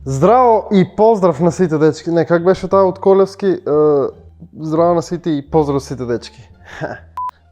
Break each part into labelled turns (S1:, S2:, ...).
S1: Здраво и поздрав на сите дечки. Не, как беше таа од Колевски? Здраво на сите и поздрав сите дечки.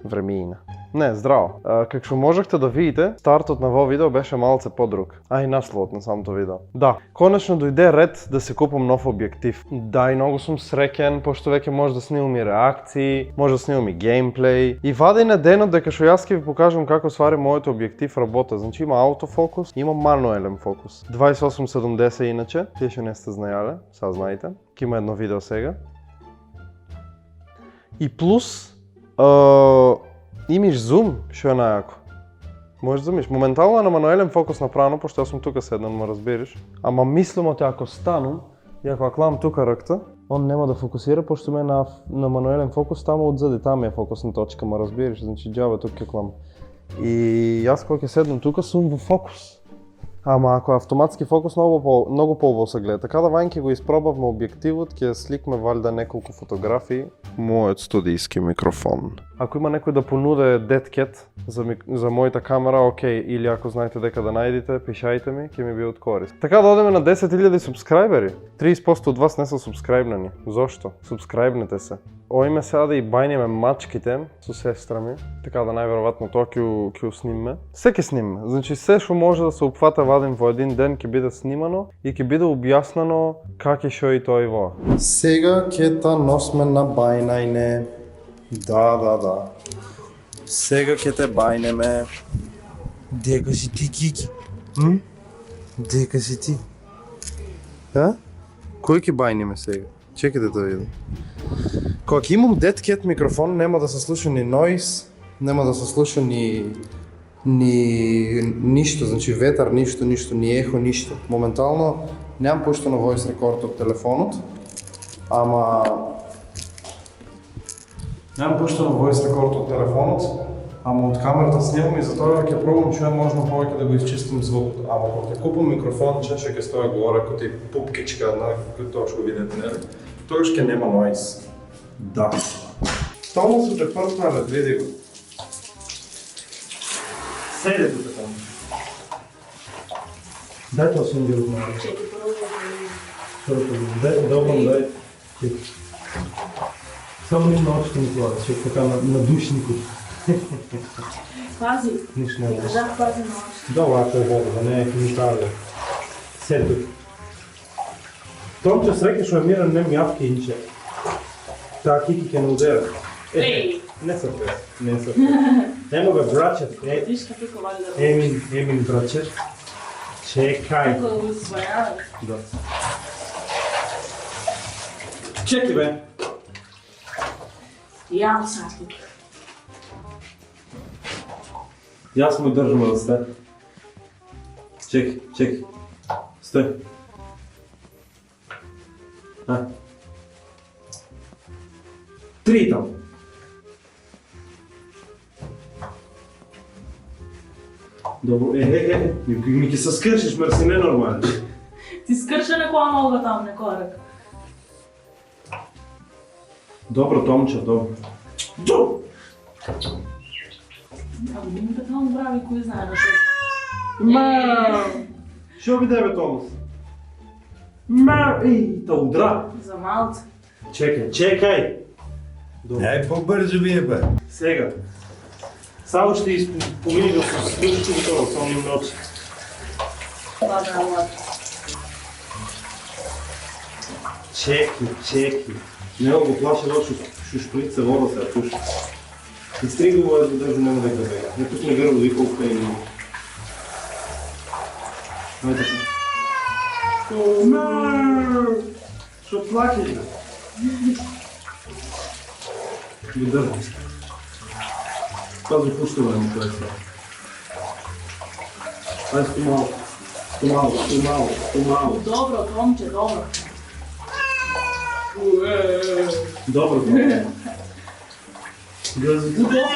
S1: Времеина. Не, здраво. Как што можехте да видите, стартот на во видео беше малце подруг. А и насловот на самото видео. Да, конечно дојде ред да се купам нов објектив. Да, и многу сум среќен, пошто веќе може да снимам и реакции, може да снимам и геймплей. И вади на денот дека што јас ќе ви покажам како ствари мојот објектив работа. Значи има аутофокус, има мануелен фокус. 2870 иначе, тие што не сте знаеле, сега знаете. Ќе има едно видео сега. И плюс имаш зум, што е најако. Можеш да замиш. Моментално е на мануелен фокус направено, пошто јас сум тука седнан, ма разбираш. Ама мислам оти ако станам и ако клам тука ръкта, он нема да фокусира, пошто ме на мануелен фокус тамо отзади, там е фокусна точка, ма разбираш, значи џабе тука ќе клам. И јас кога ќе седнам тука сум во фокус. Ама ако е автоматски фокус, многу по-убаво се гледа. Така да вајн ќе го испробавме објективот, ќе сликме валјда неколку фотографии. Мојот студијски микрофон. Ако има некој да понуде Dead Cat за мојата камера, окей, или ако знаете дека да најдете, пишајте ми, ќе ми би од корист. Така да одеме на 10.000 субскрајбери. 30% од вас не се субскрајбнани. Зошто? Субскрајбнете се. Оиме сега да и бајнеме мачките со сестра ми, така да најверојатно тоа ќе снимме. Се ќе снимме, значи се што може да се опфата вадим во един ден ќе биде снимано и ќе биде објаснено как е шо и тоа и во. Сега ќе та носме на бајнајне. Да. Сега ќе те бајнеме. Дека си ти, Кики? Дека си ти? Кој ќе бајнеме сега? Чекайте да видам. Кога ќе имам Dead Cat микрофон, нема да се слуша ни noise, нема да се слуша ни ништо, значи ветар, ништо, ни ехо, ништо. Моментално немам пуштено voice record од телефонот, ама од камерата снимам и затоа ќе пробам што е можно повеќе да го изчистам звукот. Ама кога ќе купам микрофонче, што ќе стои горе како ти пупкичка, како тоа што видите, нели? Тогаш ќе нема noise. Да. Тому се те првнале, види го. Седе тука таму. Дај тоа сум ги одмара. Дај. Само не на очите ми това, че така на душникот.
S2: Пази.
S1: Ниш не е.
S2: Кажах пази на очите.
S1: Да, лако е вода, да не е химикалија. Седе тука. Томче среќа што е мирен, не мјавки инче. Таа Кики ќе не удера. Не се прес, не се прес. Емо бе, брачет.
S2: Вишка тука вали да
S1: Емин брачет. Чекај.
S2: Тука го усвојаваш.
S1: Да. Чеки бе.
S2: Јал сати.
S1: Јас му држам да сте. Чеки. Сте. Три там. Добро, ми ќе се скршиш, мерси, не нормално.
S2: Ти скрша некоја нога там, некоја ръка.
S1: Добро, Томче, добро.
S2: Ама минута там брави, кој знае да се...
S1: Шо биде бе, Томас? Та удра.
S2: За малце.
S1: Чекај.
S3: Ај побрзо ми е бе.
S1: Сега. Само ще изпомини да се скрши готово, само ми ночи.
S2: Ладно.
S1: Чеки. Нема го плаше лошо, што шприца вода се пуши. Изстрига го да држу, нема дека бега. Не пусне грло и колко е има. Ај така. Шо плакаш бе? Ги држам се. Пази пуштува ми тоа сега. Ај стомало.
S2: Добро, Томче, добро.
S1: Добро.
S2: Будофе.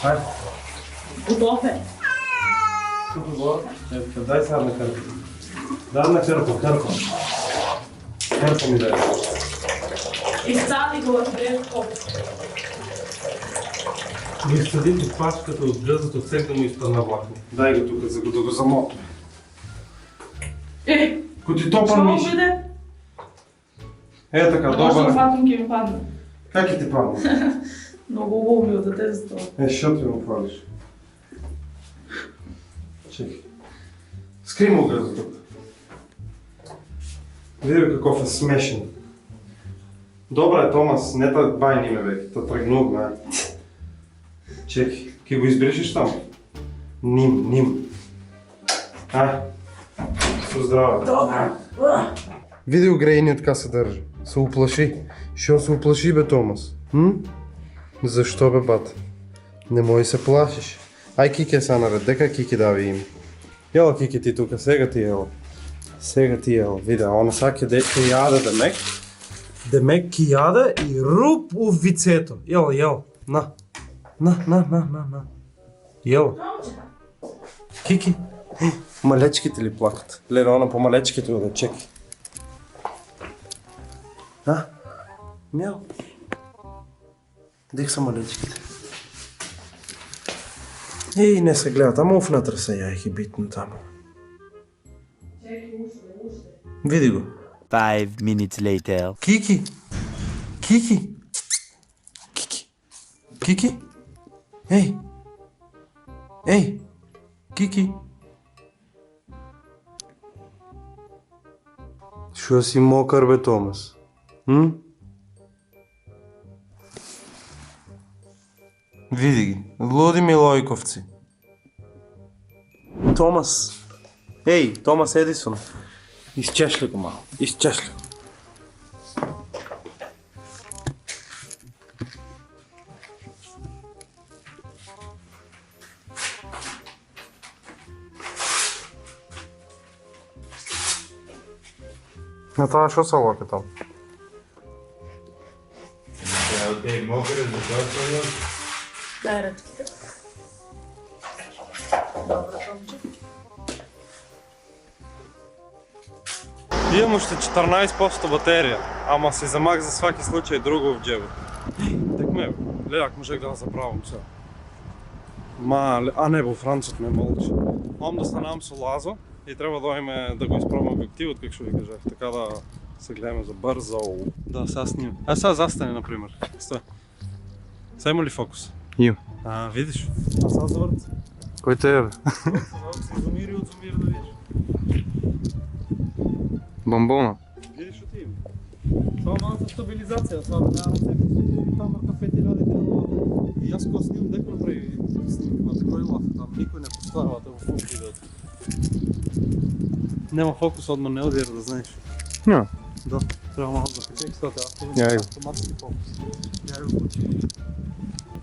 S1: Ај.
S2: Будофе.
S1: Тука го. Дај сега на кърпа. Дай на кърпа. Кърпа ми дай.
S2: Изцали го, бе, коп.
S1: Ми съдим пачката от гъзът от всеки да му изпадна влакно. Дай го тук, за да го замотвам. Ко ти топър миши.
S2: Що биде?
S1: Е така,
S2: Не може да
S1: добър.
S2: фатим ке ми падне.
S1: Как и ти падна?
S2: Много хубаво ми от дете за това.
S1: Що ти му хвалиш? Чекай. Скри му гъзът тук. Види какъв е смешен. Добре, Томас, не та байни ме бе, та тръгнух, бе. Чекай, ки го избришиш там? Ним. Со здраве.
S2: Добре.
S1: Види го грейни така се държи. Се уплаши. Що се уплаши, бе, Томас? Защо, бе, бат? Не може се плашиш. Ай, Кики е са наред, дека Кики дави им. Ела, Кики, ти тука, сега ти ела. Сега ти ела, види, она са ке яде демек. Демек ки яде и руп у вицето. Ела, на. На. Ела. Кики. Малечките ли плакат? Леле, она по малечките да чекай. Мяу. Дих са малечките. Ей, не се гледат, ама уфнатър са яйх и битно там. Види го.
S4: 5 minutes later.
S1: Кики! Ей! Кики! Шо си мокър, бе, Томас? Види ги, луди милойковци. Томас! Ей, Томас Едисон! Изчешли го малко, изчешли го. На това шо са лака там?
S3: Те мокре за това.
S2: Дай ръчките. Добре, Томче.
S1: Имам още 14% батерия, ама си замах за всеки случай друго в джеба. Так ме, лелак можех да го заправам сега. Не, бо Францът ме молчи. Мам да станам со Лазо и трябва да дойме да го изпробвам обективът, как ще ви кажа. Така да се гледаме за бързо. Да, сега снимам. Сега застане, например. Стой. Сега има ли фокус?
S5: Има.
S1: Видиш? Сега завърт.
S5: Кой те е, бе?
S1: Зумири от зумир да видиш.
S5: Бомбона.
S1: Видиш що ти има. Това малко стабилизация, това да няма ръце, там върха 5000 км. И аз кога снимам, дека направи снимката, кой лафа там, никой не поставя да го фокус видеото. Няма фокус, одно не одира, да знаеш.
S5: Няма.
S1: Да, трябва малко да качек, стате автоматски фокус. Я го включи.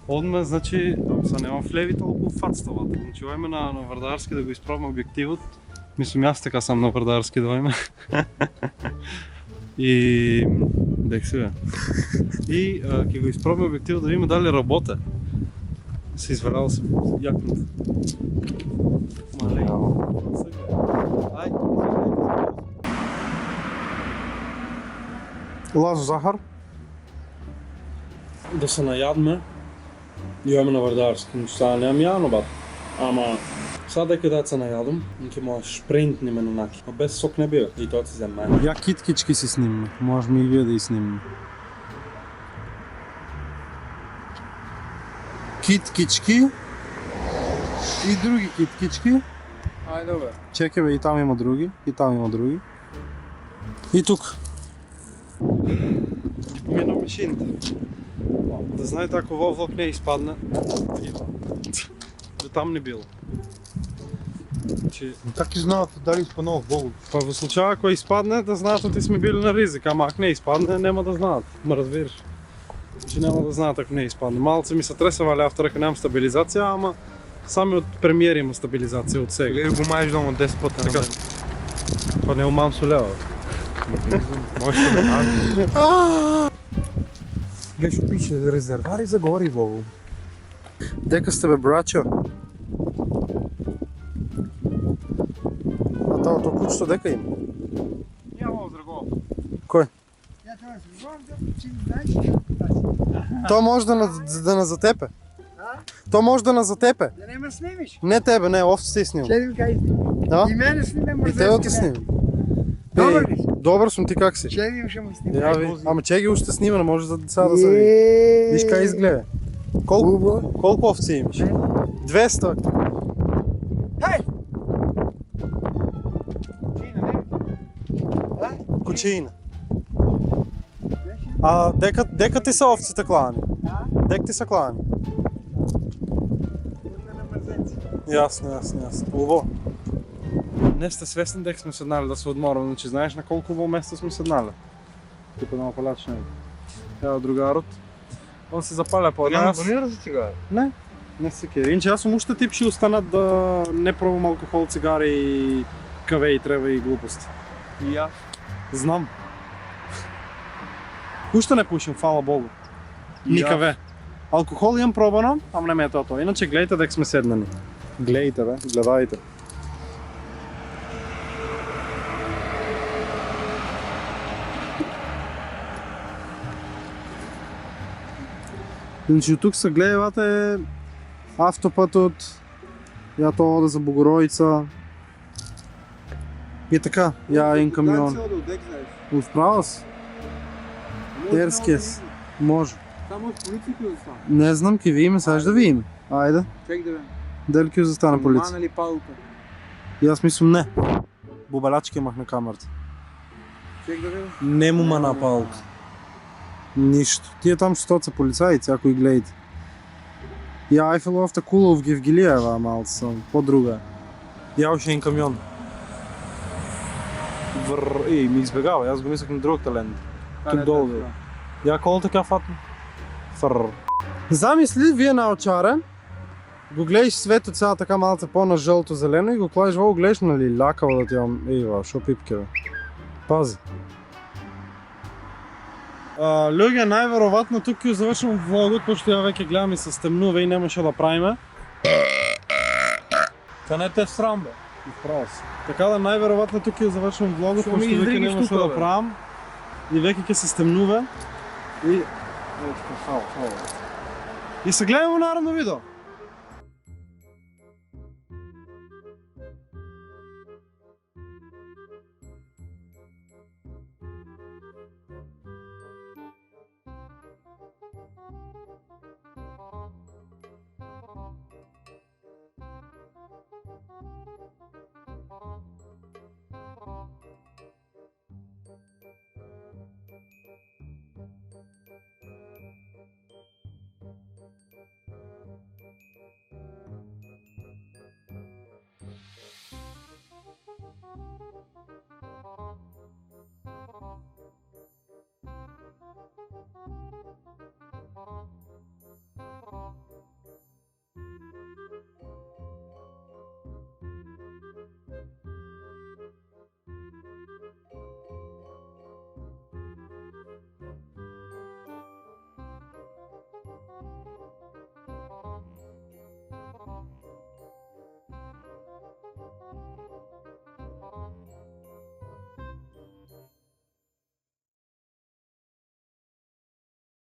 S1: Одме, значи, са нямам в леви толкова фат ставата. Значи, ойме на Вардарски да го изпробвам обективът. Мислим, аз така сам на Вардарски да ойме. И... Дех сега. И ке го изпробвам обективът да видим дали работа. Се изварял съм якната. Малей. Ай, Лазо захар. Да се наядме. И ойме на Вардарски. Сега нямам ядно, бат. Ама... Сега дека да се наядам, ќе можеш шпринтни ме на наки. А без сок не бива. И тоа си за мен. Я киткички си снимаме. Можем и вие да ги снимаме. Киткички. И други киткички. Айде бе. Чекай бе, и там има други. И там има други. И тук. Мина машината. Да знаете, ако във влак не изпадне. До там не било.
S5: Так и знаят дали изпаднал в Богу.
S1: Па в случая, ако изпадне, да знаят, че сме били на ризик, ама ако не изпадне, няма да знаят. Ма разбираш. Че няма да знаят, ако не изпадне. Малце ми се треса валя, вторака нямам стабилизация, ама сами от премиер има стабилизация от сега.
S5: Гледай го маеш дома 10 пъти на
S1: Така.
S5: мен.
S1: Па не умам солява.
S5: Можеш да ме кажеш. Гледай, що пише резервари за гориво.
S1: Дека сте бе, брачо? А това кучето дека има?
S5: Няма драго.
S1: Кой? То може да на затепе. То може да на за тебе.
S6: Да не ме снимиш.
S1: Не тебе, не, овците снимам.
S6: Ще ви кажа.
S1: Да?
S6: И мене сниме, може
S1: И тебе те снимам.
S6: Добър ли си?
S1: Добър съм, ти как си?
S6: Ще ви ще му сниме.
S1: Я ви. Ама чеги още снима, не може за деца да се види. Виж как изгледа. Колко овци имаш? 200.
S6: Хай!
S1: Кучина. А дека ти са овците клани? Дек ти са клани? Ясно. Хубаво. Не сте свестни дек сме седнали да се отморваме, значи знаеш на колко во места сме седнали? Типа на опалач не. Ева другарот. Он се запаля по нас.
S5: Абонира за цигара.
S1: Не се кери. Инче аз съм уште тип ще останат да не пробвам алкохол, цигари и каве и трева и глупости.
S5: И аз.
S1: Знам. Уште не пушим, фала Богу. Ни каве. Алкохол имам пробано, ама не ме е тоа. Иначе гледайте дек сме седнани. Гледайте бе, гледайте. Значи тук се гледавате автопътът, я то ода за Богородица. И така, я един камион. Отправа си? Ерския си. Може.
S6: Само с полицията остана.
S1: Не знам, ки видим, сега ще да видим. Айде.
S6: Чек да бе.
S1: Дали ки застана полиция?
S6: Мана ли палка?
S1: И аз мислям не. Бубалячки имах на камерата.
S6: Чек да бе.
S1: Не му ма напалка. Нищо. Тия там ще са полицаици, ако и гледате. Я Айфеловата кула в Гевгилиева малко съм. По-друга. Я още един камион. Ей, ми избегава, аз го мислях на другата лента. Тук долу бе. Я коло така фатно? Замисли, вие на очарен, го гледаш свето цяла така малко по-на жълто-зелено и го кладеш во, гледаш нали лякава да ти имам. Ей, шо пипке бе. Пази. Луѓе, најверојатно тук ќе завршам влогот, пошто ја веќе гледам и се стемнува и немаше да правиме. Та не те срам бе. Исправо си. Така да најверојатно тук ќе завршам влогот, пошто веќе немаше да правам. И веќе ќе се стемнува. И... И се гледаме во наредно видео.